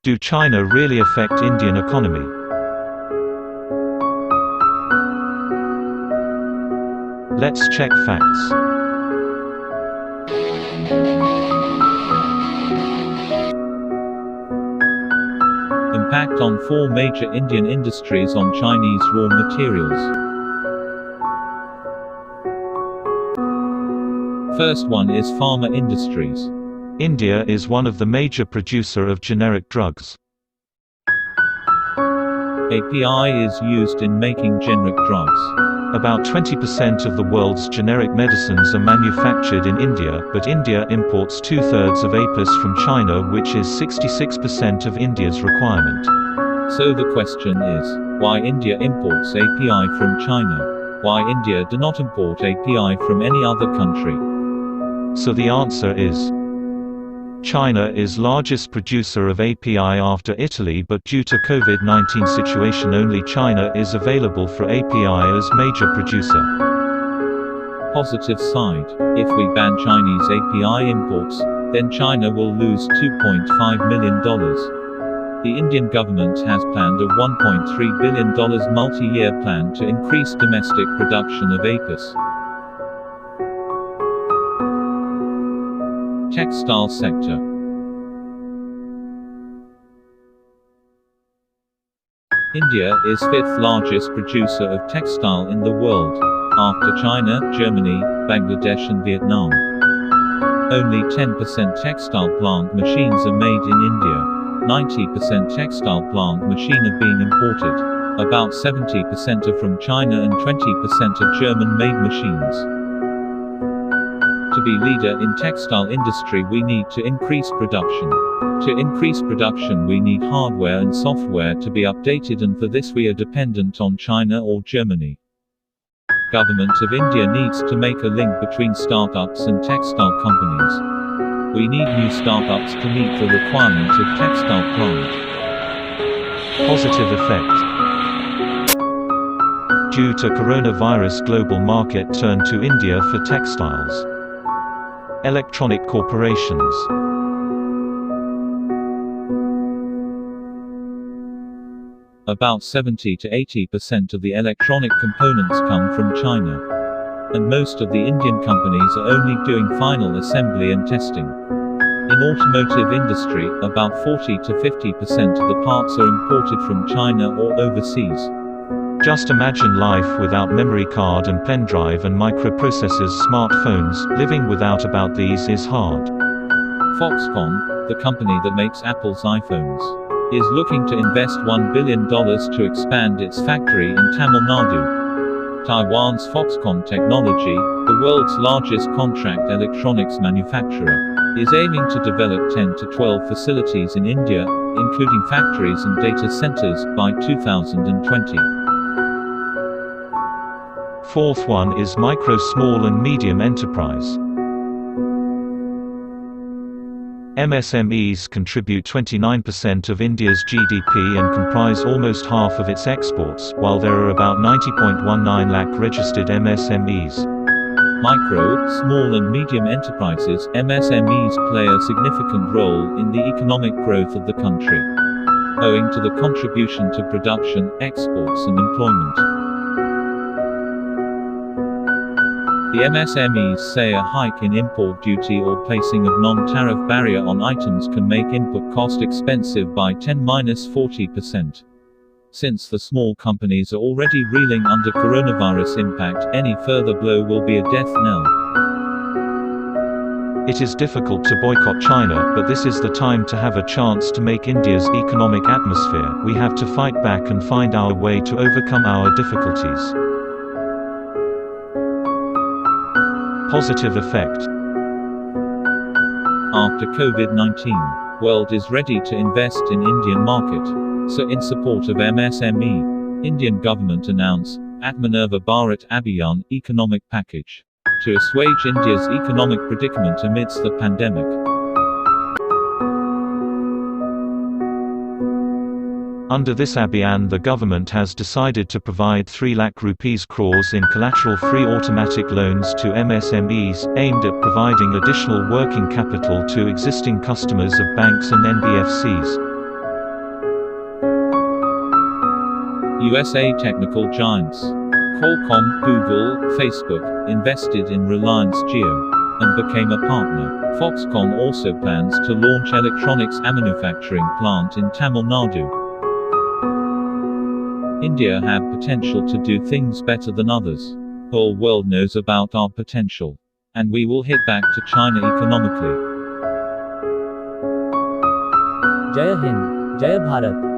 Do China really affect Indian economy? Let's check facts. Impact on 4 major Indian industries on Chinese raw materials. First one is pharma industries. India is one of the major producer of generic drugs. API is used in making generic drugs. About 20% of the world's generic medicines are manufactured in India, but India imports 2/3 of APIs from China, which is 66% of India's requirement. So the question is, why India imports API from China? Why India do not import API from any other country? So the answer is, China is largest producer of API after Italy, but due to COVID-19 situation only China is available for API as major producer. Positive side. If we ban Chinese API imports, then China will lose $2.5 million. The Indian government has planned a $1.3 billion multi-year plan to increase domestic production of APIs. Textile sector. India is 5th largest producer of textile in the world, after China, Germany, Bangladesh and Vietnam. Only 10% textile plant machines are made in India. 90% textile plant machine are being imported. About 70% are from China and 20% are German-made machines. To be leader in textile industry we need to increase production. To increase production we need hardware and software to be updated, and for this we are dependent on China or Germany. Government of India needs to make a link between startups and textile companies. We need new startups to meet the requirement of textile plant. Positive effect. Due to coronavirus, global market turned to India for textiles. Electronic corporations. About 70 to 80% of the electronic components come from China. And most of the Indian companies are only doing final assembly and testing. In automotive industry, about 40 to 50% of the parts are imported from China or overseas. Just imagine life without memory card and pen drive and microprocessors, smartphones. Living without about these is hard. Foxconn, the company that makes Apple's iPhones, is looking to invest $1 billion to expand its factory in Tamil Nadu. Taiwan's Foxconn Technology, the world's largest contract electronics manufacturer, is aiming to develop 10 to 12 facilities in India, including factories and data centers, by 2020. Fourth one is micro, small and medium enterprise. MSMEs contribute 29% of India's GDP and comprise almost half of its exports, while there are about 90.19 lakh registered MSMEs. Micro, small and medium enterprises (MSMEs) play a significant role in the economic growth of the country, owing to the contribution to production, exports and employment. The MSMEs say a hike in import duty or placing of non-tariff barrier on items can make input cost expensive by 10–40%. Since the small companies are already reeling under coronavirus impact, any further blow will be a death knell. It is difficult to boycott China, but this is the time to have a chance to make India's economic atmosphere. We have to fight back and find our way to overcome our difficulties. Positive effect. After COVID-19, world is ready to invest in Indian market. So in support of MSME, Indian government announce Atmanirbhar Bharat Abhiyan economic package to assuage India's economic predicament amidst the pandemic. Under this Abhiyan, the government has decided to provide 3 lakh rupees crores in collateral-free automatic loans to MSMEs, aimed at providing additional working capital to existing customers of banks and NBFCs. USA technical giants. Qualcomm, Google, Facebook, invested in Reliance Jio, and became a partner. Foxconn also plans to launch electronics manufacturing plant in Tamil Nadu. India have potential to do things better than others. Whole world knows about our potential. And we will hit back to China economically. Jai Hind, Jai Bharat.